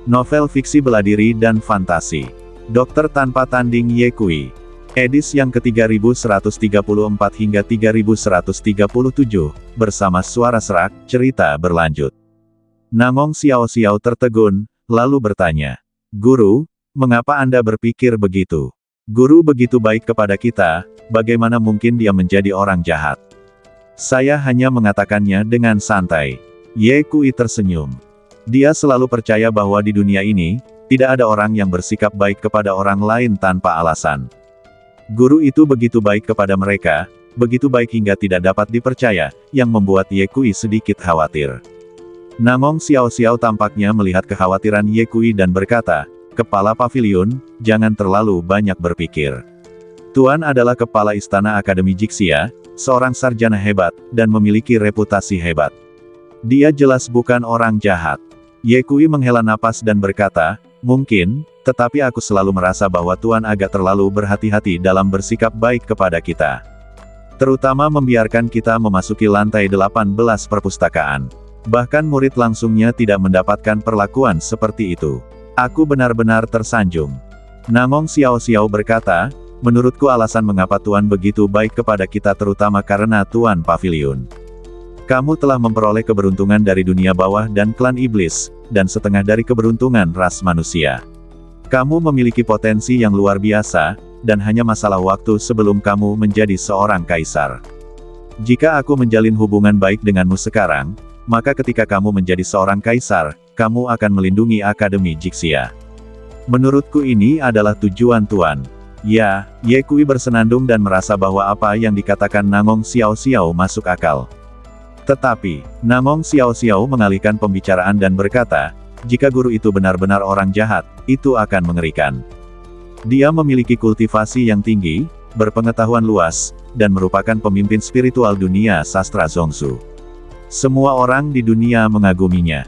Novel fiksi bela diri dan fantasi. Dokter Tanpa Tanding Ye Kui. Edisi yang ke-3134 hingga 3137, bersama suara serak, cerita berlanjut. Namong Xiao Xiao tertegun, lalu bertanya, "Guru, mengapa Anda berpikir begitu? Guru begitu baik kepada kita, bagaimana mungkin dia menjadi orang jahat?" "Saya hanya mengatakannya dengan santai." Ye Kui tersenyum. Dia selalu percaya bahwa di dunia ini, tidak ada orang yang bersikap baik kepada orang lain tanpa alasan. Guru itu begitu baik kepada mereka, begitu baik hingga tidak dapat dipercaya, yang membuat Ye Kui sedikit khawatir. Namong Xiao Xiao tampaknya melihat kekhawatiran Ye Kui dan berkata, "Kepala pavilion, jangan terlalu banyak berpikir. Tuan adalah kepala istana Akademi Jixia, seorang sarjana hebat, dan memiliki reputasi hebat. Dia jelas bukan orang jahat." Ye Kui menghela napas dan berkata, "Mungkin, tetapi aku selalu merasa bahwa Tuan agak terlalu berhati-hati dalam bersikap baik kepada kita. Terutama membiarkan kita memasuki lantai 18 perpustakaan. Bahkan murid langsungnya tidak mendapatkan perlakuan seperti itu. Aku benar-benar tersanjung." Namong Xiao Xiao berkata, "Menurutku alasan mengapa Tuan begitu baik kepada kita terutama karena Tuan Pavilion. Kamu telah memperoleh keberuntungan dari dunia bawah dan klan iblis, dan setengah dari keberuntungan ras manusia. Kamu memiliki potensi yang luar biasa, dan hanya masalah waktu sebelum kamu menjadi seorang kaisar. Jika aku menjalin hubungan baik denganmu sekarang, maka ketika kamu menjadi seorang kaisar, kamu akan melindungi Akademi Jixia. Menurutku ini adalah tujuan Tuan." Ya, Ye Kui bersenandung dan merasa bahwa apa yang dikatakan Namong Xiao Xiao masuk akal. Tetapi, Namong Xiao Xiao mengalihkan pembicaraan dan berkata, "Jika guru itu benar-benar orang jahat, itu akan mengerikan. Dia memiliki kultivasi yang tinggi, berpengetahuan luas, dan merupakan pemimpin spiritual dunia sastra Zongsu. Semua orang di dunia mengaguminya.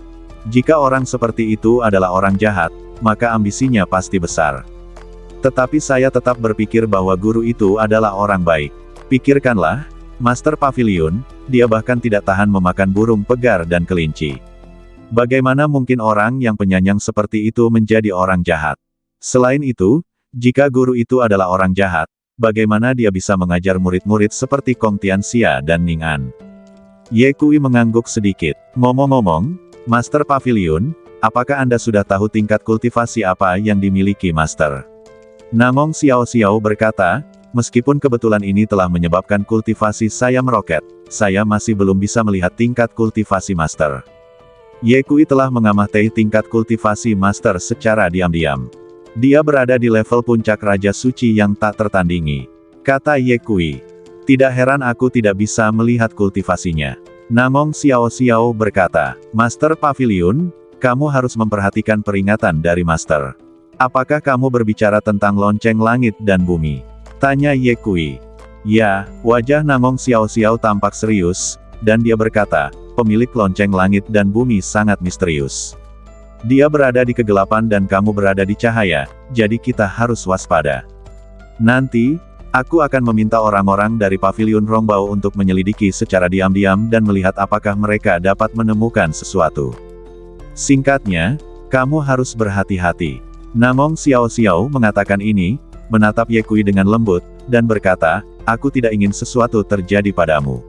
Jika orang seperti itu adalah orang jahat, maka ambisinya pasti besar. Tetapi saya tetap berpikir bahwa guru itu adalah orang baik. Pikirkanlah, Master Pavilion, dia bahkan tidak tahan memakan burung pegar dan kelinci. Bagaimana mungkin orang yang penyayang seperti itu menjadi orang jahat? Selain itu, jika guru itu adalah orang jahat, bagaimana dia bisa mengajar murid-murid seperti Kong Tianxia dan Ning An?" Ye Kui mengangguk sedikit. "Ngomong-ngomong, Master Pavilion, apakah Anda sudah tahu tingkat kultivasi apa yang dimiliki Master?" Namong Xiao Xiao berkata, "Meskipun kebetulan ini telah menyebabkan kultivasi saya meroket, saya masih belum bisa melihat tingkat kultivasi Master." Ye Kui telah mengamati tingkat kultivasi Master secara diam-diam. "Dia berada di level puncak Raja Suci yang tak tertandingi," kata Ye Kui. "Tidak heran aku tidak bisa melihat kultivasinya." Namong Xiao Xiao berkata, "Master Pavilion, kamu harus memperhatikan peringatan dari Master." "Apakah kamu berbicara tentang lonceng langit dan bumi?" tanya Ye Kui. Ya, wajah Namong Xiao Xiao tampak serius, dan dia berkata, "Pemilik lonceng langit dan bumi sangat misterius. Dia berada di kegelapan dan kamu berada di cahaya, jadi kita harus waspada. Nanti, aku akan meminta orang-orang dari Pavilion Rongbao untuk menyelidiki secara diam-diam dan melihat apakah mereka dapat menemukan sesuatu. Singkatnya, kamu harus berhati-hati." Namong Xiao Xiao mengatakan ini, menatap Ye Kui dengan lembut, dan berkata, "Aku tidak ingin sesuatu terjadi padamu.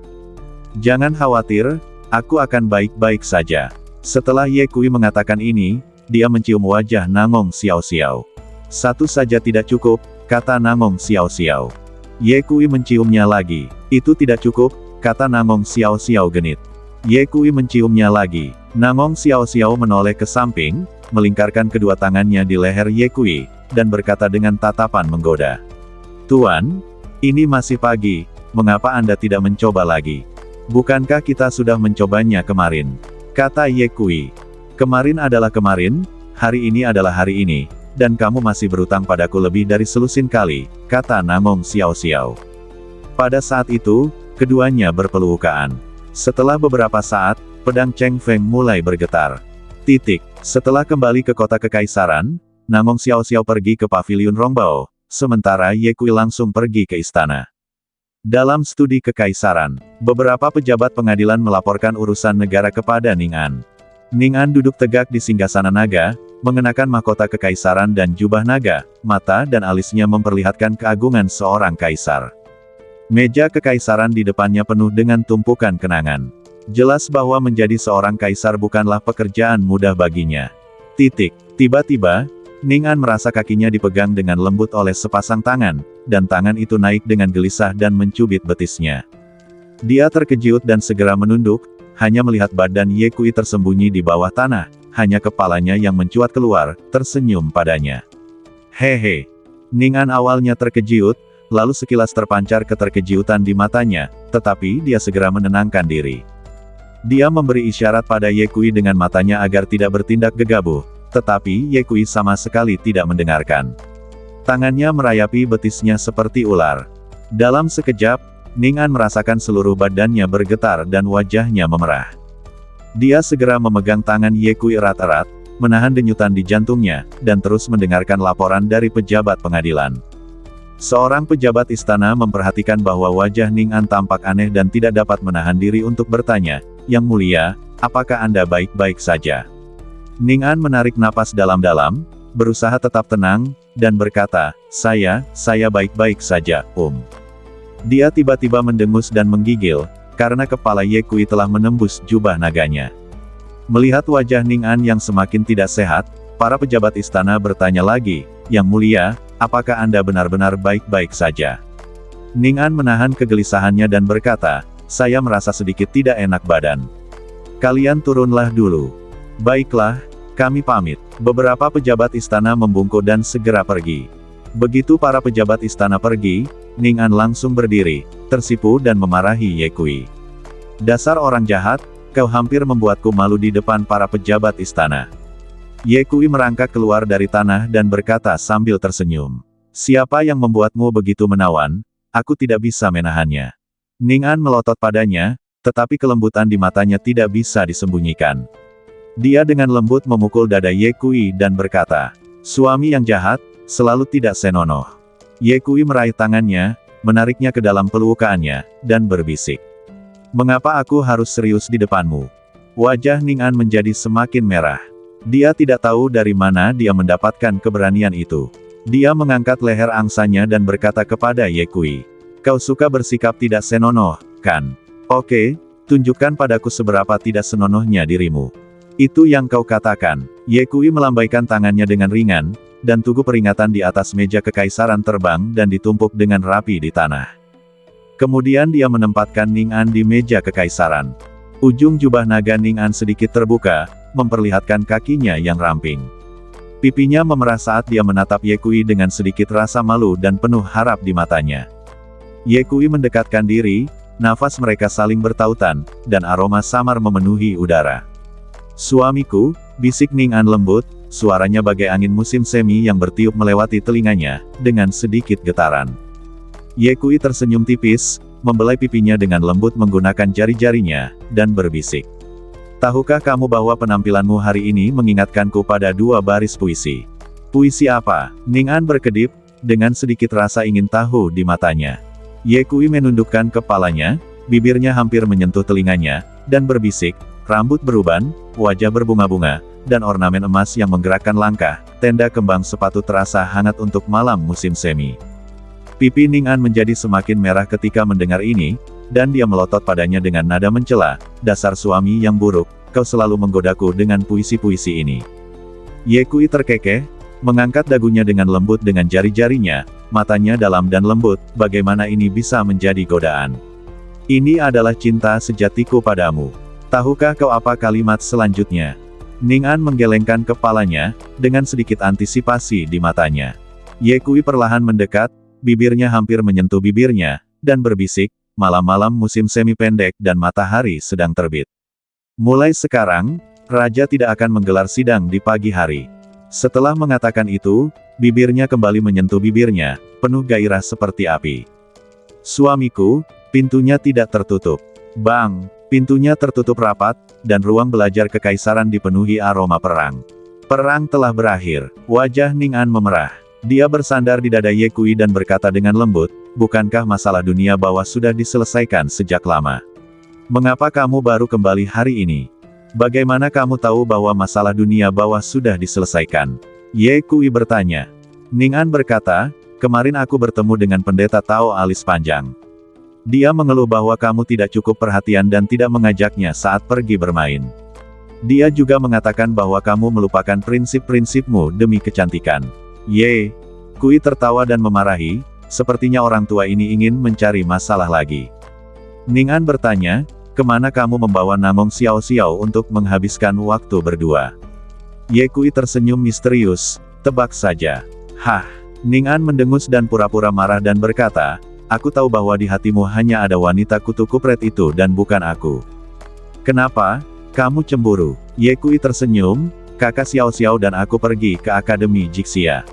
Jangan khawatir, aku akan baik-baik saja." Setelah Ye Kui mengatakan ini, dia mencium wajah Namong Xiao Xiao. "Satu saja tidak cukup," kata Namong Xiao Xiao. Ye Kui menciumnya lagi. "Itu tidak cukup," kata Namong Xiao Xiao genit. Ye Kui menciumnya lagi. Namong Xiao Xiao menoleh ke samping, melingkarkan kedua tangannya di leher Ye Kui, dan berkata dengan tatapan menggoda, "Tuan, ini masih pagi, mengapa Anda tidak mencoba lagi? Bukankah kita sudah mencobanya kemarin?" kata Ye Kui. "Kemarin adalah kemarin, hari ini adalah hari ini, dan kamu masih berutang padaku lebih dari selusin kali," kata Namong Xiao Xiao. Pada saat itu, keduanya berpelukan. Setelah beberapa saat, pedang Cheng Feng mulai bergetar. Setelah kembali ke kota kekaisaran, Namong Xiao Xiao pergi ke Pavilion Rongbao, sementara Ye Kui langsung pergi ke istana. Dalam studi kekaisaran, beberapa pejabat pengadilan melaporkan urusan negara kepada Ning An. Ning An duduk tegak di singgasana naga, mengenakan mahkota kekaisaran dan jubah naga, mata dan alisnya memperlihatkan keagungan seorang kaisar. Meja kekaisaran di depannya penuh dengan tumpukan kenangan. Jelas bahwa menjadi seorang kaisar bukanlah pekerjaan mudah baginya. Tiba-tiba, Ning An merasa kakinya dipegang dengan lembut oleh sepasang tangan, dan tangan itu naik dengan gelisah dan mencubit betisnya. Dia terkejut dan segera menunduk, hanya melihat badan Ye Kui tersembunyi di bawah tanah, hanya kepalanya yang mencuat keluar, tersenyum padanya. Hehe. Ning An awalnya terkejut, lalu sekilas terpancar keterkejutan di matanya, tetapi dia segera menenangkan diri. Dia memberi isyarat pada Ye Kui dengan matanya agar tidak bertindak gegabah, tetapi Ye Kui sama sekali tidak mendengarkan. Tangannya merayapi betisnya seperti ular. Dalam sekejap, Ning An merasakan seluruh badannya bergetar dan wajahnya memerah. Dia segera memegang tangan Ye Kui erat-erat, menahan denyutan di jantungnya, dan terus mendengarkan laporan dari pejabat pengadilan. Seorang pejabat istana memperhatikan bahwa wajah Ning An tampak aneh dan tidak dapat menahan diri untuk bertanya, "Yang mulia, apakah Anda baik-baik saja?" Ning An menarik napas dalam-dalam, berusaha tetap tenang, dan berkata, Saya baik-baik saja, Dia tiba-tiba mendengus dan menggigil, karena kepala Ye Kui telah menembus jubah naganya. Melihat wajah Ning An yang semakin tidak sehat, para pejabat istana bertanya lagi, "Yang mulia, apakah Anda benar-benar baik-baik saja?" Ning An menahan kegelisahannya dan berkata, "Saya merasa sedikit tidak enak badan. Kalian turunlah dulu." "Baiklah, kami pamit." Beberapa pejabat istana membungkuk dan segera pergi. Begitu para pejabat istana pergi, Ning An langsung berdiri, tersipu dan memarahi Ye Kui. "Dasar orang jahat, kau hampir membuatku malu di depan para pejabat istana." Ye Kui merangkak keluar dari tanah dan berkata sambil tersenyum, "Siapa yang membuatmu begitu menawan? Aku tidak bisa menahannya." Ning An melotot padanya, tetapi kelembutan di matanya tidak bisa disembunyikan. Dia dengan lembut memukul dada Ye Kui dan berkata, "Suami yang jahat, selalu tidak senonoh." Ye Kui meraih tangannya, menariknya ke dalam pelukannya, dan berbisik, "Mengapa aku harus serius di depanmu?" Wajah Ning An menjadi semakin merah. Dia tidak tahu dari mana dia mendapatkan keberanian itu. Dia mengangkat leher angsanya dan berkata kepada Ye Kui, "Kau suka bersikap tidak senonoh, kan? Oke, tunjukkan padaku seberapa tidak senonohnya dirimu. Itu yang kau katakan." Ye Kui melambaikan tangannya dengan ringan, dan tugu peringatan di atas meja kekaisaran terbang dan ditumpuk dengan rapi di tanah. Kemudian dia menempatkan Ning An di meja kekaisaran. Ujung jubah naga Ning An sedikit terbuka, memperlihatkan kakinya yang ramping. Pipinya memerah saat dia menatap Ye Kui dengan sedikit rasa malu dan penuh harap di matanya. Ye Kui mendekatkan diri, nafas mereka saling bertautan, dan aroma samar memenuhi udara. "Suamiku," bisik Ning An lembut, suaranya bagai angin musim semi yang bertiup melewati telinganya, dengan sedikit getaran. Ye Kui tersenyum tipis, membelai pipinya dengan lembut menggunakan jari-jarinya, dan berbisik, "Tahukah kamu bahwa penampilanmu hari ini mengingatkanku pada dua baris puisi?" "Puisi apa?" Ning An berkedip, dengan sedikit rasa ingin tahu di matanya. Ye Kui menundukkan kepalanya, bibirnya hampir menyentuh telinganya, dan berbisik, "Rambut beruban, wajah berbunga-bunga, dan ornamen emas yang menggerakkan langkah, tenda kembang sepatu terasa hangat untuk malam musim semi." Pipi Ning An menjadi semakin merah ketika mendengar ini, dan dia melotot padanya dengan nada mencela, "Dasar suami yang buruk, kau selalu menggodaku dengan puisi-puisi ini." Ye Kui terkekeh, mengangkat dagunya dengan lembut dengan jari-jarinya, matanya dalam dan lembut, "Bagaimana ini bisa menjadi godaan? Ini adalah cinta sejatiku padamu. Tahukah kau apa kalimat selanjutnya?" Ning An menggelengkan kepalanya, dengan sedikit antisipasi di matanya. Ye Kui perlahan mendekat, bibirnya hampir menyentuh bibirnya, dan berbisik, "Malam-malam musim semi pendek dan matahari sedang terbit. Mulai sekarang, Raja tidak akan menggelar sidang di pagi hari." Setelah mengatakan itu, bibirnya kembali menyentuh bibirnya, penuh gairah seperti api. "Suamiku," pintunya tidak tertutup. Bang! Pintunya tertutup rapat, dan ruang belajar kekaisaran dipenuhi aroma perang. Perang telah berakhir. Wajah Ning An memerah. Dia bersandar di dada Ye Kui dan berkata dengan lembut, "Bukankah masalah dunia bawah sudah diselesaikan sejak lama? Mengapa kamu baru kembali hari ini?" Bagaimana kamu tahu bahwa masalah dunia bawah sudah diselesaikan? Ye Kui bertanya. Ning An berkata, kemarin aku bertemu dengan pendeta Tao alis panjang. Dia mengeluh bahwa kamu tidak cukup perhatian dan tidak mengajaknya saat pergi bermain. Dia juga mengatakan bahwa kamu melupakan prinsip-prinsipmu demi kecantikan. Ye Kui tertawa dan memarahi, sepertinya orang tua ini ingin mencari masalah lagi. Ning An bertanya, kemana kamu membawa Namong Xiao Xiao untuk menghabiskan waktu berdua? Ye Kui tersenyum misterius, tebak saja. Hah, Ning An mendengus dan pura-pura marah dan berkata, aku tahu bahwa di hatimu hanya ada wanita kutu kupret itu dan bukan aku. Kenapa? Kamu cemburu? Ye Kui tersenyum, kakak Xiao Xiao dan aku pergi ke Akademi Jixia.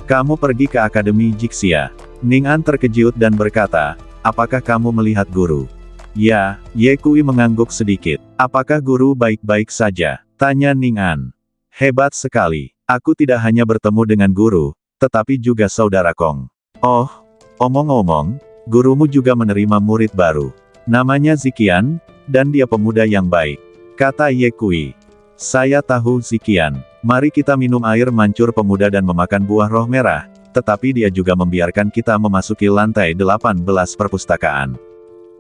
Kamu pergi ke Akademi Jixia? Ning An terkejut dan berkata, apakah kamu melihat guru? Ya, Ye Kui mengangguk sedikit. Apakah guru baik-baik saja? Tanya Ning An. Hebat sekali. Aku tidak hanya bertemu dengan guru, tetapi juga saudara Kong. Oh, omong-omong, gurumu juga menerima murid baru. Namanya Ziqian, dan dia pemuda yang baik. Kata Ye Kui. Saya tahu Ziqian. Mari kita minum air mancur pemuda dan memakan buah roh merah, tetapi dia juga membiarkan kita memasuki lantai 18 perpustakaan.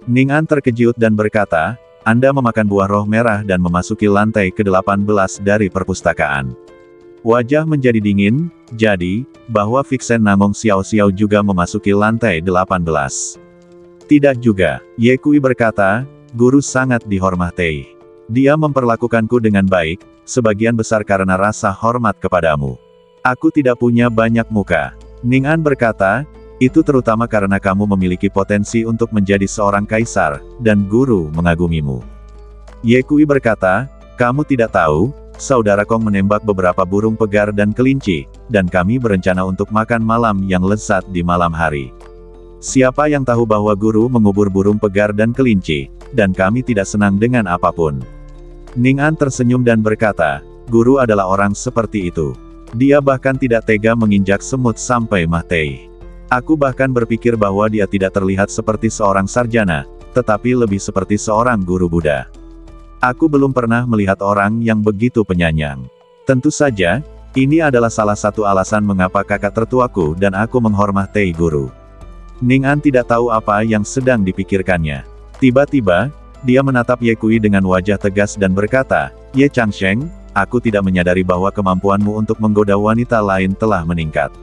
Ning An terkejut dan berkata, Anda memakan buah roh merah dan memasuki lantai ke-18 dari perpustakaan. Wajah menjadi dingin, jadi, bahwa Vixen Namong Xiao Xiao juga memasuki lantai 18. Tidak juga, Ye Kui berkata, guru sangat dihormati. Dia memperlakukanku dengan baik, sebagian besar karena rasa hormat kepadamu. Aku tidak punya banyak muka. Ning An berkata, itu terutama karena kamu memiliki potensi untuk menjadi seorang kaisar, dan guru mengagumimu. Ye Kui berkata, kamu tidak tahu, saudara Kong menembak beberapa burung pegar dan kelinci, dan kami berencana untuk makan malam yang lezat di malam hari. Siapa yang tahu bahwa guru mengubur burung pegar dan kelinci, dan kami tidak senang dengan apapun. Ning An tersenyum dan berkata, guru adalah orang seperti itu. Dia bahkan tidak tega menginjak semut sampai mati. Aku bahkan berpikir bahwa dia tidak terlihat seperti seorang sarjana, tetapi lebih seperti seorang guru Buddha. Aku belum pernah melihat orang yang begitu penyayang. Tentu saja, ini adalah salah satu alasan mengapa kakak tertuaku dan aku menghormati guru. Ning An tidak tahu apa yang sedang dipikirkannya. Tiba-tiba, dia menatap Ye Kui dengan wajah tegas dan berkata, Ye Changsheng, aku tidak menyadari bahwa kemampuanmu untuk menggoda wanita lain telah meningkat.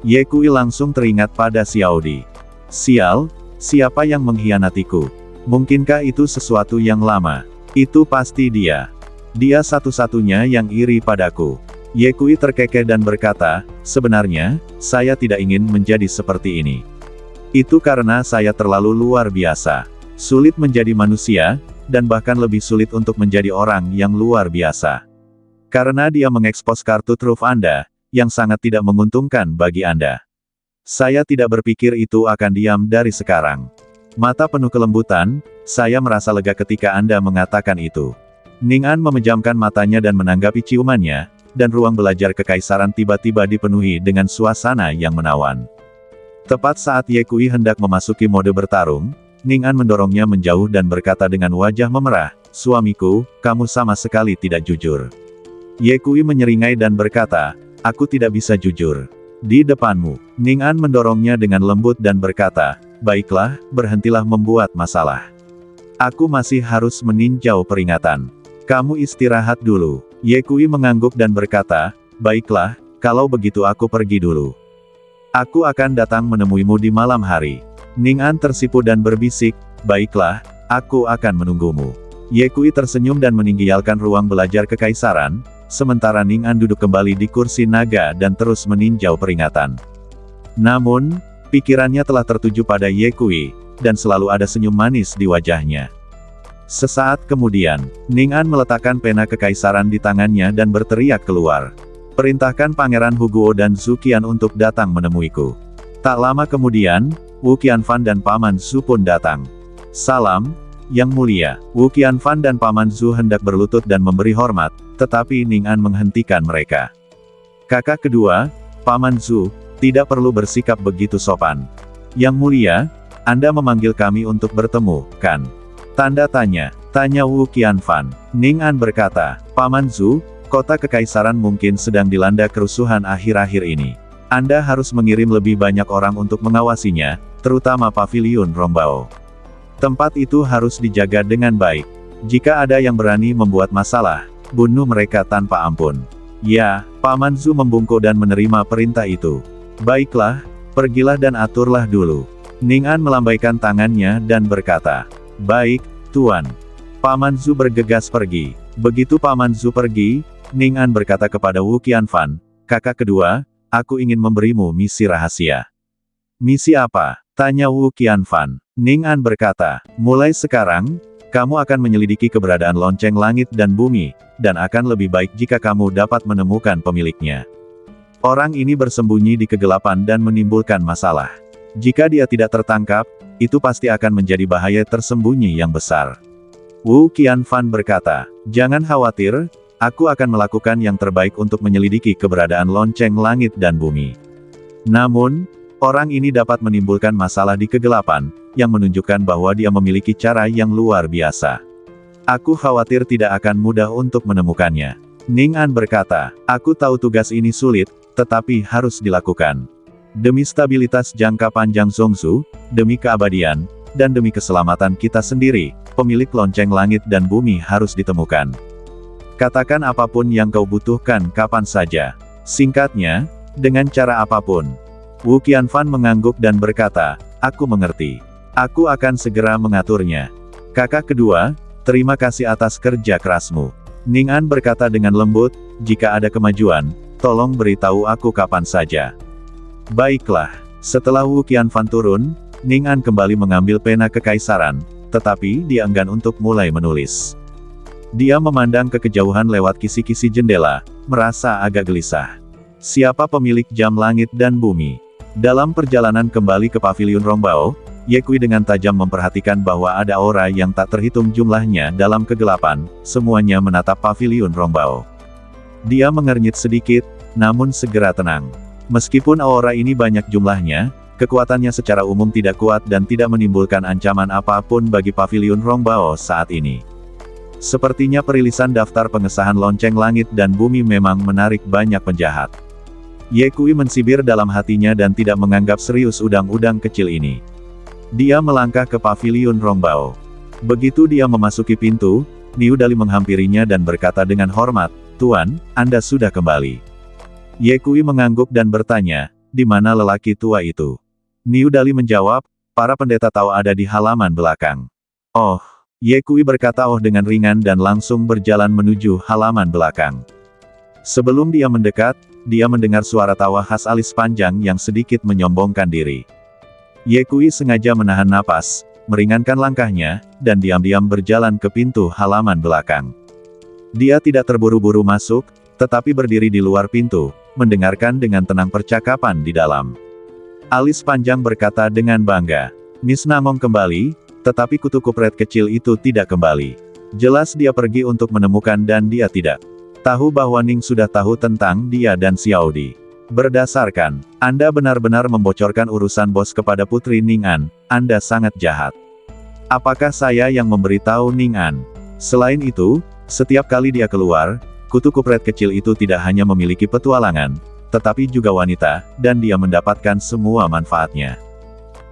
Ye Kui langsung teringat pada Xiao Di. Sial, siapa yang mengkhianatiku? Mungkinkah itu sesuatu yang lama? Itu pasti dia. Dia satu-satunya yang iri padaku. Ye Kui terkekeh dan berkata, sebenarnya, saya tidak ingin menjadi seperti ini. Itu karena saya terlalu luar biasa. Sulit menjadi manusia, dan bahkan lebih sulit untuk menjadi orang yang luar biasa. Karena dia mengekspos kartu truf Anda, yang sangat tidak menguntungkan bagi Anda. Saya tidak berpikir itu akan diam dari sekarang. Mata penuh kelembutan, saya merasa lega ketika Anda mengatakan itu. Ning An memejamkan matanya dan menanggapi ciumannya, dan ruang belajar kekaisaran tiba-tiba dipenuhi dengan suasana yang menawan. Tepat saat Ye Kui hendak memasuki mode bertarung, Ning An mendorongnya menjauh dan berkata dengan wajah memerah, suamiku, kamu sama sekali tidak jujur. Ye Kui menyeringai dan berkata, aku tidak bisa jujur. Di depanmu. Ning An mendorongnya dengan lembut dan berkata, baiklah, berhentilah membuat masalah. Aku masih harus meninjau peringatan. Kamu istirahat dulu. Ye Kui mengangguk dan berkata, baiklah, kalau begitu aku pergi dulu. Aku akan datang menemuimu di malam hari. Ning An tersipu dan berbisik, baiklah, aku akan menunggumu. Ye Kui tersenyum dan meninggalkan ruang belajar kekaisaran, sementara Ning An duduk kembali di kursi naga dan terus meninjau peringatan. Namun, pikirannya telah tertuju pada Ye Kui, dan selalu ada senyum manis di wajahnya. Sesaat kemudian, Ning An meletakkan pena kekaisaran di tangannya dan berteriak keluar. Perintahkan Pangeran Huguo dan Zhu Qian untuk datang menemuiku. Tak lama kemudian, Wu Qianfan dan Paman Zhu pun datang. Salam, Yang Mulia. Wu Qianfan dan Paman Zhu hendak berlutut dan memberi hormat, tetapi Ning An menghentikan mereka. Kakak kedua, Paman Zhu, tidak perlu bersikap begitu sopan. Yang Mulia, Anda memanggil kami untuk bertemu, kan? Tanda tanya. Tanya Wu Qianfan. Ning An berkata, Paman Zhu, kota kekaisaran mungkin sedang dilanda kerusuhan akhir-akhir ini. Anda harus mengirim lebih banyak orang untuk mengawasinya, terutama paviliun Rongbao. Tempat itu harus dijaga dengan baik. Jika ada yang berani membuat masalah, bunuh mereka tanpa ampun. Ya, Paman Zhu membungkuk dan menerima perintah itu. Baiklah, pergilah dan aturlah dulu. Ning An melambaikan tangannya dan berkata, Baik, Tuan. Paman Zhu bergegas pergi. Begitu Paman Zhu pergi, Ning An berkata kepada Wu Qianfan, kakak kedua, aku ingin memberimu misi rahasia. Misi apa? Tanya Wu Qianfan. Ning An berkata, mulai sekarang, kamu akan menyelidiki keberadaan lonceng langit dan bumi, dan akan lebih baik jika kamu dapat menemukan pemiliknya. Orang ini bersembunyi di kegelapan dan menimbulkan masalah. Jika dia tidak tertangkap, itu pasti akan menjadi bahaya tersembunyi yang besar. Wu Qianfan berkata, jangan khawatir, aku akan melakukan yang terbaik untuk menyelidiki keberadaan lonceng langit dan bumi. Namun, orang ini dapat menimbulkan masalah di kegelapan, yang menunjukkan bahwa dia memiliki cara yang luar biasa. Aku khawatir tidak akan mudah untuk menemukannya. Ning An berkata, aku tahu tugas ini sulit, tetapi harus dilakukan. Demi stabilitas jangka panjang Zhongzhou, demi keabadian, dan demi keselamatan kita sendiri, pemilik lonceng langit dan bumi harus ditemukan. Katakan apapun yang kau butuhkan kapan saja. Singkatnya, dengan cara apapun. Wu Qianfan mengangguk dan berkata, aku mengerti. Aku akan segera mengaturnya. Kakak kedua, terima kasih atas kerja kerasmu. Ning An berkata dengan lembut, jika ada kemajuan, tolong beritahu aku kapan saja. Baiklah. Setelah Wu Qianfan turun, Ning An kembali mengambil pena kekaisaran, tetapi dia enggan untuk mulai menulis. Dia memandang ke kejauhan lewat kisi-kisi jendela, merasa agak gelisah. Siapa pemilik jam langit dan bumi? Dalam perjalanan kembali ke paviliun Rongbao, Ye Kui dengan tajam memperhatikan bahwa ada aura yang tak terhitung jumlahnya dalam kegelapan, semuanya menatap paviliun Rongbao. Dia mengernyit sedikit, namun segera tenang. Meskipun aura ini banyak jumlahnya, kekuatannya secara umum tidak kuat dan tidak menimbulkan ancaman apapun bagi paviliun Rongbao saat ini. Sepertinya perilisan daftar pengesahan lonceng langit dan bumi memang menarik banyak penjahat. Ye Kui mensibir dalam hatinya dan tidak menganggap serius udang-udang kecil ini. Dia melangkah ke paviliun Rongbao. Begitu dia memasuki pintu, Niu Dali menghampirinya dan berkata dengan hormat, Tuan, Anda sudah kembali. Ye Kui mengangguk dan bertanya, di mana lelaki tua itu? Niu Dali menjawab, para pendeta tahu ada di halaman belakang. Oh, Ye Kui berkata oh dengan ringan dan langsung berjalan menuju halaman belakang. Sebelum dia mendekat, dia mendengar suara tawa khas alis panjang yang sedikit menyombongkan diri. Ye Kui sengaja menahan napas, meringankan langkahnya, dan diam-diam berjalan ke pintu halaman belakang. Dia tidak terburu-buru masuk, tetapi berdiri di luar pintu, mendengarkan dengan tenang percakapan di dalam. Alis panjang berkata dengan bangga, Miss Namong kembali, tetapi kutu kupret kecil itu tidak kembali. Jelas dia pergi untuk menemukan dan dia tidak tahu bahwa Ning sudah tahu tentang dia dan Xiao Di. Berdasarkan, Anda benar-benar membocorkan urusan bos kepada Putri Ning An, Anda sangat jahat. Apakah saya yang memberitahu Ning An? Selain itu, setiap kali dia keluar, kutu kupret kecil itu tidak hanya memiliki petualangan, tetapi juga wanita, dan dia mendapatkan semua manfaatnya.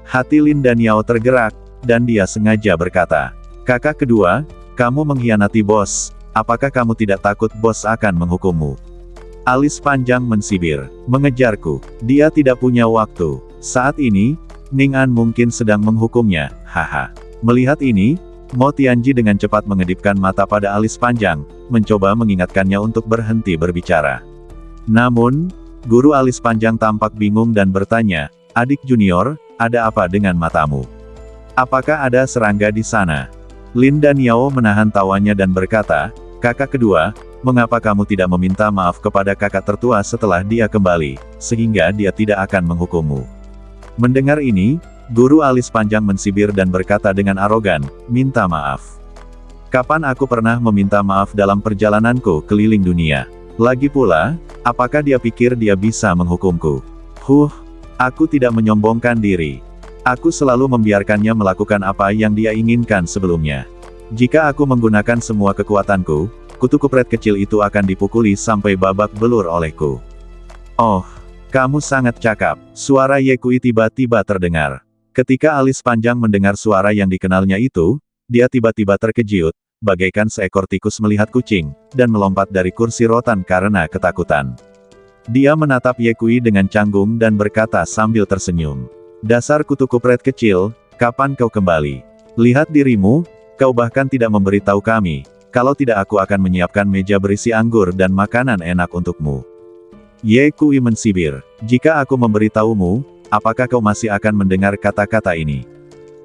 Hati Lin dan Yao tergerak, dan dia sengaja berkata, kakak kedua, kamu mengkhianati bos, apakah kamu tidak takut bos akan menghukummu? Alis panjang mensibir, mengejarku, dia tidak punya waktu. Saat ini, Ning An mungkin sedang menghukumnya, haha. Melihat ini, Mo Tianji dengan cepat mengedipkan mata pada alis panjang, mencoba mengingatkannya untuk berhenti berbicara. Namun, guru alis panjang tampak bingung dan bertanya, adik junior, ada apa dengan matamu? Apakah ada serangga di sana? Lin dan Yao menahan tawanya dan berkata, kakak kedua, mengapa kamu tidak meminta maaf kepada kakak tertua setelah dia kembali, sehingga dia tidak akan menghukummu? Mendengar ini, guru alis panjang mensibir dan berkata dengan arogan, minta maaf. Kapan aku pernah meminta maaf dalam perjalananku keliling dunia? Lagi pula, apakah dia pikir dia bisa menghukumku? Aku tidak menyombongkan diri. Aku selalu membiarkannya melakukan apa yang dia inginkan sebelumnya. Jika aku menggunakan semua kekuatanku, kutu kupret kecil itu akan dipukuli sampai babak belur olehku. Oh, kamu sangat cakap. Suara Ye Kui tiba-tiba terdengar. Ketika alis panjang mendengar suara yang dikenalnya itu, dia tiba-tiba terkejut, bagaikan seekor tikus melihat kucing, dan melompat dari kursi rotan karena ketakutan. Dia menatap Ye Kui dengan canggung dan berkata sambil tersenyum. Dasar kutu kupret kecil, kapan kau kembali? Lihat dirimu, kau bahkan tidak memberitahu kami, kalau tidak aku akan menyiapkan meja berisi anggur dan makanan enak untukmu. Ye Kui mensibir, jika aku memberitahumu, apakah kau masih akan mendengar kata-kata ini?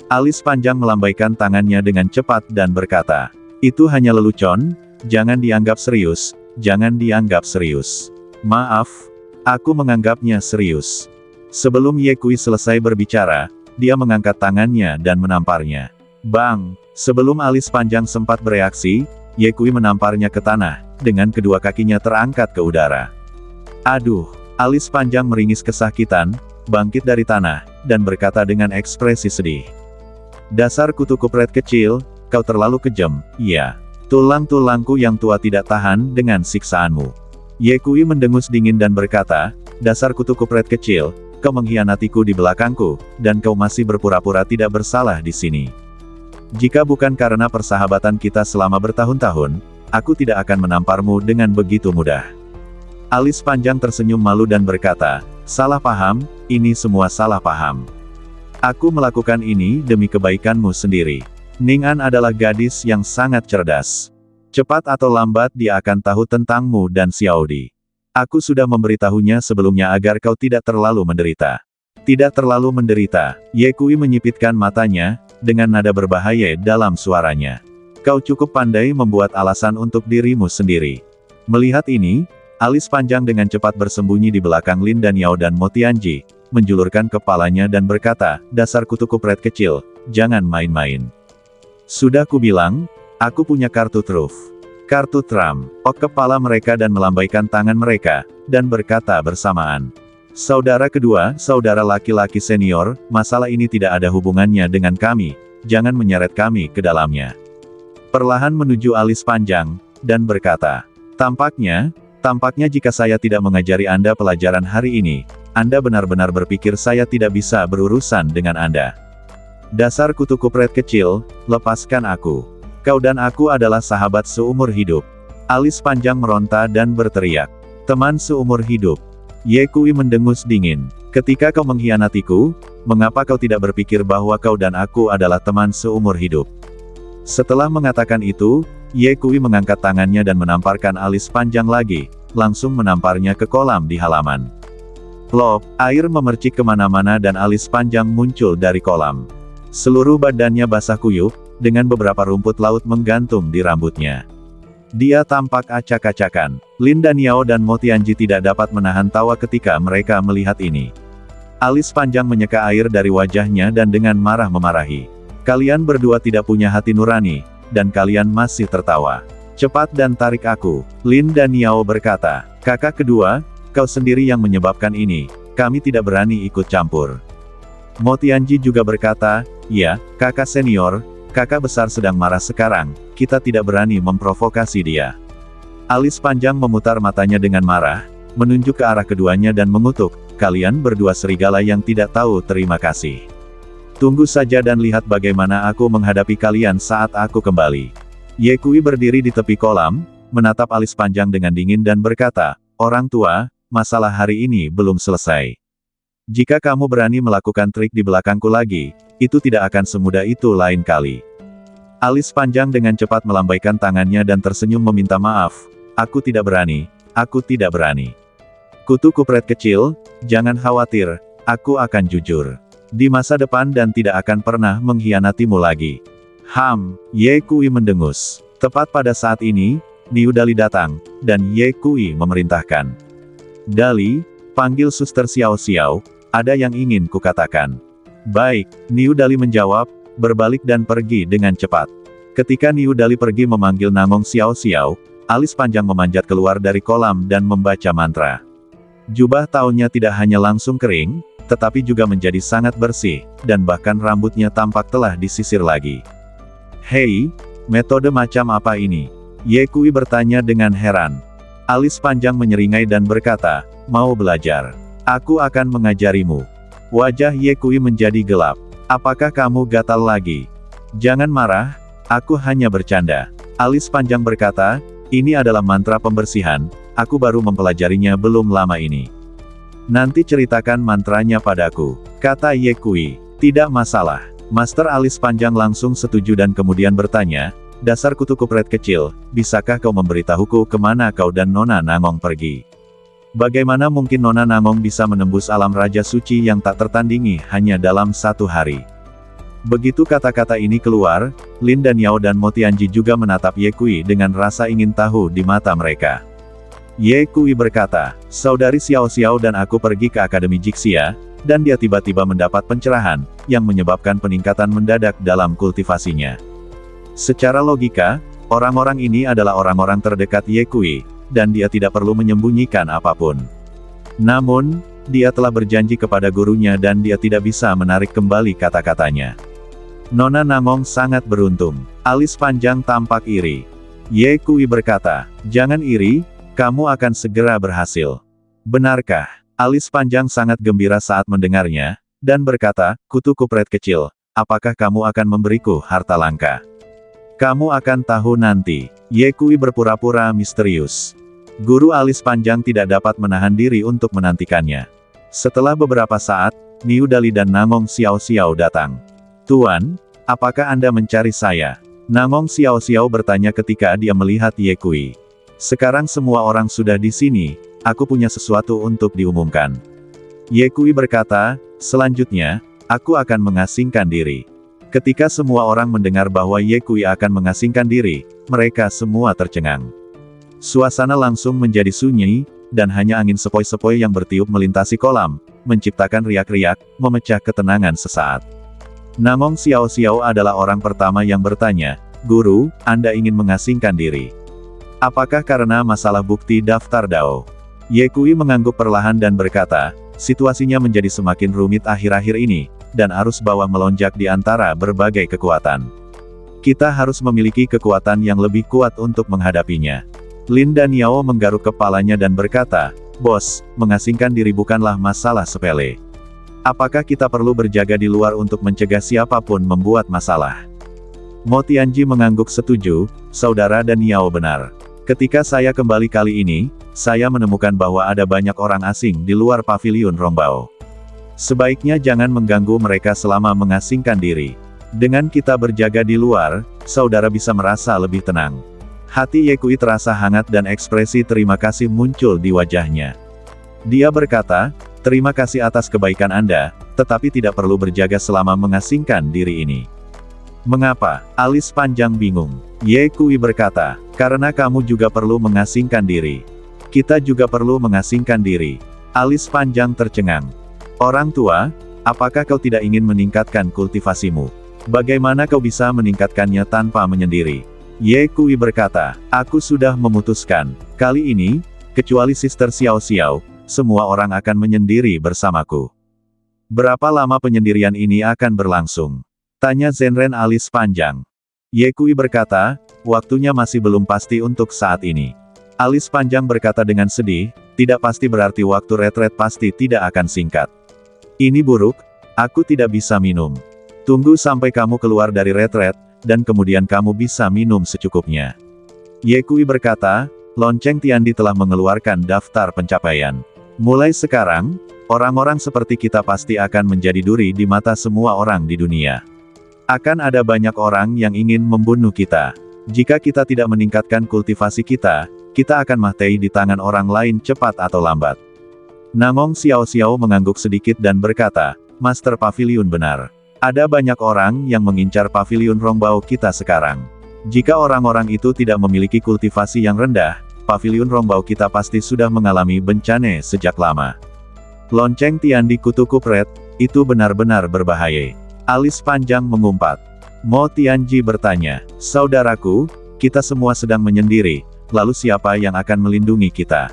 Alis panjang melambaikan tangannya dengan cepat dan berkata, itu hanya lelucon, jangan dianggap serius, jangan dianggap serius. Maaf, aku menganggapnya serius. Sebelum Ye Kui selesai berbicara, dia mengangkat tangannya dan menamparnya. Bang! Sebelum alis panjang sempat bereaksi, Ye Kui menamparnya ke tanah, dengan kedua kakinya terangkat ke udara. Aduh! Alis panjang meringis kesakitan, bangkit dari tanah, dan berkata dengan ekspresi sedih. Dasar kutu kupret kecil, kau terlalu kejam, iya. Tulang-tulangku yang tua tidak tahan dengan siksaanmu. Ye Kui mendengus dingin dan berkata, dasar kutu kupret kecil, kau mengkhianatiku di belakangku, dan kau masih berpura-pura tidak bersalah di sini. Jika bukan karena persahabatan kita selama bertahun-tahun, aku tidak akan menamparmu dengan begitu mudah. Alis panjang tersenyum malu dan berkata, salah paham, ini semua salah paham. Aku melakukan ini demi kebaikanmu sendiri. Ning An adalah gadis yang sangat cerdas. Cepat atau lambat dia akan tahu tentangmu dan Xiao Di. Aku sudah memberitahunya sebelumnya agar kau tidak terlalu menderita. Tidak terlalu menderita, Ye Kui menyipitkan matanya, dengan nada berbahaya dalam suaranya. Kau cukup pandai membuat alasan untuk dirimu sendiri. Melihat ini, alis panjang dengan cepat bersembunyi di belakang Lin Dan Yao dan Mo Tianji, menjulurkan kepalanya dan berkata, dasar kutu kupret kecil, jangan main-main. Sudah kubilang, aku punya kartu truf. Kartu Tram, ok kepala mereka dan melambaikan tangan mereka, dan berkata bersamaan. Saudara kedua, saudara laki-laki senior, masalah ini tidak ada hubungannya dengan kami, jangan menyeret kami ke dalamnya. Perlahan menuju alis panjang, dan berkata, tampaknya jika saya tidak mengajari Anda pelajaran hari ini, Anda benar-benar berpikir saya tidak bisa berurusan dengan Anda. Dasar kutu kupret kecil, lepaskan aku. Kau dan aku adalah sahabat seumur hidup. Alis panjang meronta dan berteriak. Teman seumur hidup. Ye Kui mendengus dingin. Ketika kau mengkhianatiku, mengapa kau tidak berpikir bahwa kau dan aku adalah teman seumur hidup? Setelah mengatakan itu, Ye Kui mengangkat tangannya dan menamparkan alis panjang lagi, langsung menamparnya ke kolam di halaman. Plop, air memercik kemana-mana dan alis panjang muncul dari kolam. Seluruh badannya basah kuyup, dengan beberapa rumput laut menggantung di rambutnya. Dia tampak acak-acakan. Lin Dan Yao dan Mo Tianji tidak dapat menahan tawa ketika mereka melihat ini. Alis panjang menyeka air dari wajahnya dan dengan marah memarahi. Kalian berdua tidak punya hati nurani, dan kalian masih tertawa. Cepat dan tarik aku. Lin Dan Yao berkata, kakak kedua, kau sendiri yang menyebabkan ini, kami tidak berani ikut campur. Mo Tianji juga berkata, ya, kakak senior, kakak besar sedang marah sekarang, kita tidak berani memprovokasi dia. Alis panjang memutar matanya dengan marah, menunjuk ke arah keduanya dan mengutuk, kalian berdua serigala yang tidak tahu terima kasih. Tunggu saja dan lihat bagaimana aku menghadapi kalian saat aku kembali. Ye Kui berdiri di tepi kolam, menatap alis panjang dengan dingin dan berkata, orang tua, masalah hari ini belum selesai. Jika kamu berani melakukan trik di belakangku lagi, itu tidak akan semudah itu lain kali. Alis panjang dengan cepat melambaikan tangannya dan tersenyum meminta maaf. Aku tidak berani, aku tidak berani. Kutu kupret kecil, jangan khawatir, aku akan jujur. Di masa depan dan tidak akan pernah mengkhianatimu lagi. Ye Kui mendengus. Tepat pada saat ini, Niu Dali datang, dan Ye Kui memerintahkan. Dali, panggil Suster Xiao Xiao, ada yang ingin kukatakan. Baik, Niu Dali menjawab, berbalik dan pergi dengan cepat. Ketika Niu Dali pergi memanggil Namong Xiao Xiao, alis panjang memanjat keluar dari kolam dan membaca mantra. Jubah taunnya tidak hanya langsung kering, tetapi juga menjadi sangat bersih, dan bahkan rambutnya tampak telah disisir lagi. Hei, Metode macam apa ini? Ye Kui bertanya dengan heran. Alis panjang menyeringai dan berkata, mau belajar. Aku akan mengajarimu. Wajah Ye Kui menjadi gelap. Apakah kamu gatal lagi? Jangan marah, aku hanya bercanda. Alis panjang berkata, ini adalah mantra pembersihan, aku baru mempelajarinya belum lama ini. Nanti ceritakan mantranya padaku, kata Ye Kui. Tidak masalah. Master alis panjang langsung setuju dan kemudian bertanya, dasar kutu kupret kecil, bisakah kau memberitahuku kemana kau dan Nona Nangong pergi? Bagaimana mungkin Nona Nangong bisa menembus alam Raja Suci yang tak tertandingi hanya dalam 1 hari? Begitu kata-kata ini keluar, Lin dan Yao dan Mo Tianji juga menatap Ye Kui dengan rasa ingin tahu di mata mereka. Ye Kui berkata, saudari Xiao Xiao dan aku pergi ke Akademi Jixia, dan dia tiba-tiba mendapat pencerahan, yang menyebabkan peningkatan mendadak dalam kultivasinya. Secara logika, orang-orang ini adalah orang-orang terdekat Ye Kui, dan dia tidak perlu menyembunyikan apapun. Namun, dia telah berjanji kepada gurunya dan dia tidak bisa menarik kembali kata-katanya. Nona Nangong sangat beruntung. Alis panjang tampak iri. Ye Kui berkata, jangan iri, kamu akan segera berhasil. Benarkah? Alis panjang sangat gembira saat mendengarnya, dan berkata, kutu kupret kecil, apakah kamu akan memberiku harta langka? Kamu akan tahu nanti. Ye Kui berpura-pura misterius. Guru alis panjang tidak dapat menahan diri untuk menantikannya. Setelah beberapa saat, Niu Dali dan Nangong Xiao Xiao datang. Tuan, apakah Anda mencari saya? Nangong Xiao Xiao bertanya ketika dia melihat Ye Kui. Sekarang semua orang sudah di sini, aku punya sesuatu untuk diumumkan. Ye Kui berkata, selanjutnya, aku akan mengasingkan diri. Ketika semua orang mendengar bahwa Ye Kui akan mengasingkan diri, mereka semua tercengang. Suasana langsung menjadi sunyi, dan hanya angin sepoi-sepoi yang bertiup melintasi kolam, menciptakan riak-riak, memecah ketenangan sesaat. Nangong Xiao Xiao adalah orang pertama yang bertanya, Guru, Anda ingin mengasingkan diri. Apakah karena masalah bukti daftar Dao? Ye Kui mengangguk perlahan dan berkata, situasinya menjadi semakin rumit akhir-akhir ini, dan arus bawah melonjak di antara berbagai kekuatan. Kita harus memiliki kekuatan yang lebih kuat untuk menghadapinya. Lin dan Yao menggaruk kepalanya dan berkata, Bos, mengasingkan diri bukanlah masalah sepele. Apakah kita perlu berjaga di luar untuk mencegah siapapun membuat masalah? Mo Tianji mengangguk setuju, saudara dan Yao benar. Ketika saya kembali kali ini, saya menemukan bahwa ada banyak orang asing di luar paviliun Rongbao. Sebaiknya jangan mengganggu mereka selama mengasingkan diri. Dengan kita berjaga di luar, saudara bisa merasa lebih tenang. Hati Ye Kui terasa hangat dan ekspresi terima kasih muncul di wajahnya. Dia berkata, terima kasih atas kebaikan Anda, tetapi tidak perlu berjaga selama mengasingkan diri ini. Mengapa? Alis panjang bingung. Ye Kui berkata, karena kamu juga perlu mengasingkan diri. Kita juga perlu mengasingkan diri. Alis panjang tercengang. Orang tua, apakah kau tidak ingin meningkatkan kultivasimu? Bagaimana kau bisa meningkatkannya tanpa menyendiri? Ye Kui berkata, aku sudah memutuskan. Kali ini, kecuali Sister Xiao Xiao, semua orang akan menyendiri bersamaku. Berapa lama penyendirian ini akan berlangsung? Tanya Zenren alis panjang. Ye Kui berkata, waktunya masih belum pasti untuk saat ini. Alis panjang berkata dengan sedih, tidak pasti berarti waktu retret pasti tidak akan singkat. Ini buruk, aku tidak bisa minum. Tunggu sampai kamu keluar dari retret, dan kemudian kamu bisa minum secukupnya. Ye Kui berkata, Lonceng Tiandi telah mengeluarkan daftar pencapaian. Mulai sekarang, orang-orang seperti kita pasti akan menjadi duri di mata semua orang di dunia. Akan ada banyak orang yang ingin membunuh kita. Jika kita tidak meningkatkan kultivasi kita, kita akan mati di tangan orang lain cepat atau lambat. Nangong Xiao Xiao mengangguk sedikit dan berkata, Master Pavilion benar. Ada banyak orang yang mengincar pavilion Rongbao kita sekarang. Jika orang-orang itu tidak memiliki kultivasi yang rendah, pavilion Rongbao kita pasti sudah mengalami bencana sejak lama. Lonceng Tiandi kutu kupret, itu benar-benar berbahaya. Alis panjang mengumpat. Mo Tianji bertanya, saudaraku, kita semua sedang menyendiri, lalu siapa yang akan melindungi kita?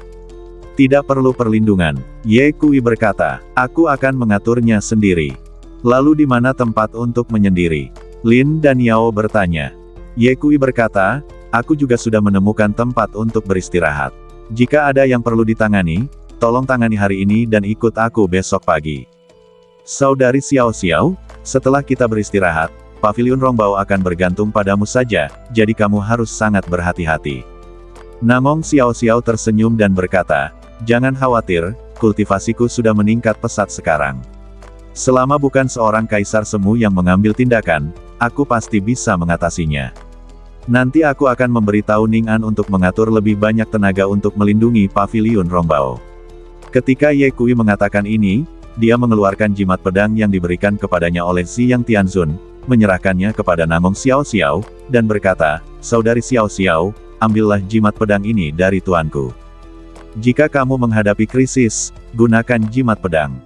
Tidak perlu perlindungan. Ye Kui berkata, aku akan mengaturnya sendiri. Lalu di mana tempat untuk menyendiri? Lin dan Yao bertanya. Ye Kui berkata, aku juga sudah menemukan tempat untuk beristirahat. Jika ada yang perlu ditangani, tolong tangani hari ini dan ikut aku besok pagi. Saudari Xiao Xiao, setelah kita beristirahat, pavilion Rongbao akan bergantung padamu saja, jadi kamu harus sangat berhati-hati. Namong Xiao Xiao tersenyum dan berkata, jangan khawatir, kultivasiku sudah meningkat pesat sekarang. Selama bukan seorang kaisar semu yang mengambil tindakan, aku pasti bisa mengatasinya. Nanti aku akan memberitahu Ning An untuk mengatur lebih banyak tenaga untuk melindungi pavilion Rongbao. Ketika Ye Kui mengatakan ini, dia mengeluarkan jimat pedang yang diberikan kepadanya oleh Ziyang Tianzun, menyerahkannya kepada Namong Xiao Xiao, dan berkata, saudari Xiao Xiao, ambillah jimat pedang ini dari tuanku. Jika kamu menghadapi krisis, gunakan jimat pedang.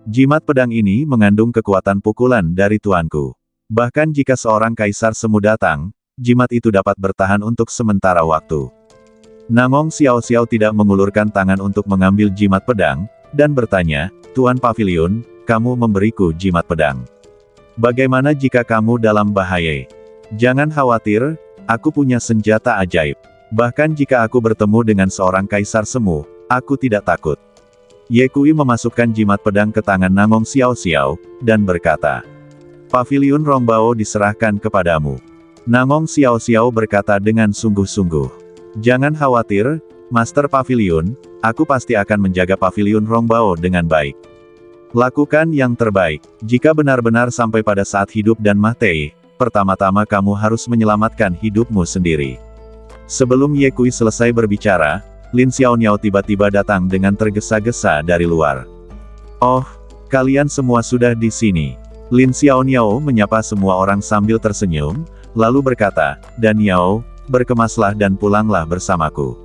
Jimat pedang ini mengandung kekuatan pukulan dari tuanku. Bahkan jika seorang kaisar semu datang, jimat itu dapat bertahan untuk sementara waktu. Namong Xiao Xiao tidak mengulurkan tangan untuk mengambil jimat pedang, dan bertanya, Tuan Pavilion, kamu memberiku jimat pedang. Bagaimana jika kamu dalam bahaya? Jangan khawatir, aku punya senjata ajaib. Bahkan jika aku bertemu dengan seorang kaisar semu, aku tidak takut. Ye Kui memasukkan jimat pedang ke tangan Namong Xiao Xiao, dan berkata, pavilion Rongbao diserahkan kepadamu. Namong Xiao Xiao berkata dengan sungguh-sungguh, jangan khawatir, Master Pavilion, aku pasti akan menjaga pavilion Rongbao dengan baik. Lakukan yang terbaik. Jika benar-benar sampai pada saat hidup dan mati, pertama-tama kamu harus menyelamatkan hidupmu sendiri. Sebelum Ye Kui selesai berbicara, Lin Xiaoniao tiba-tiba datang dengan tergesa-gesa dari luar. Oh, kalian semua sudah di sini. Lin Xiaoniao menyapa semua orang sambil tersenyum, lalu berkata, Dan Yao, berkemaslah dan pulanglah bersamaku.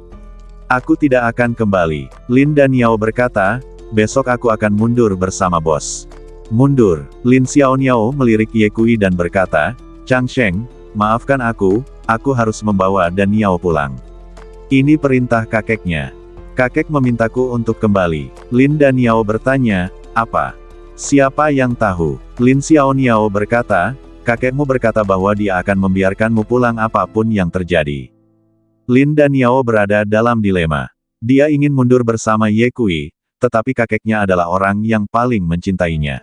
Aku tidak akan kembali. Lin dan Yao berkata, besok aku akan mundur bersama bos. Mundur. Lin Xiaoniao melirik Ye Kui dan berkata, Chang Sheng, maafkan aku harus membawa Dan Yao pulang. Ini perintah kakeknya. Kakek memintaku untuk kembali. Lin dan Yao bertanya, apa? Siapa yang tahu? Lin Xiaoniao berkata, kakekmu berkata bahwa dia akan membiarkanmu pulang apapun yang terjadi. Lin dan Yao berada dalam dilema. Dia ingin mundur bersama Ye Kui, tetapi kakeknya adalah orang yang paling mencintainya.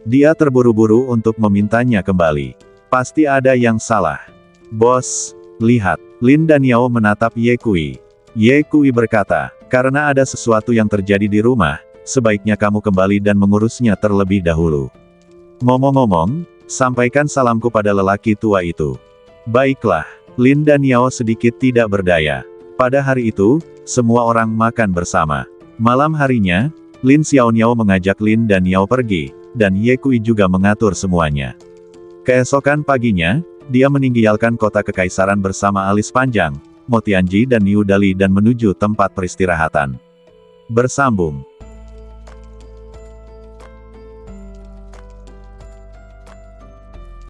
Dia terburu-buru untuk memintanya kembali. Pasti ada yang salah. Bos, lihat. Lin dan Yao menatap Ye Kui. Ye Kui berkata, karena ada sesuatu yang terjadi di rumah, sebaiknya kamu kembali dan mengurusnya terlebih dahulu. Ngomong-ngomong, sampaikan salamku pada lelaki tua itu. Baiklah. Lin dan Yao sedikit tidak berdaya. Pada hari itu, semua orang makan bersama. Malam harinya, Lin Xiaoniao mengajak Lin dan Yao pergi, dan Ye Kui juga mengatur semuanya. Keesokan paginya, dia meninggalkan kota kekaisaran bersama alis panjang, Mo Tianji dan Niu Dali dan menuju tempat peristirahatan. Bersambung.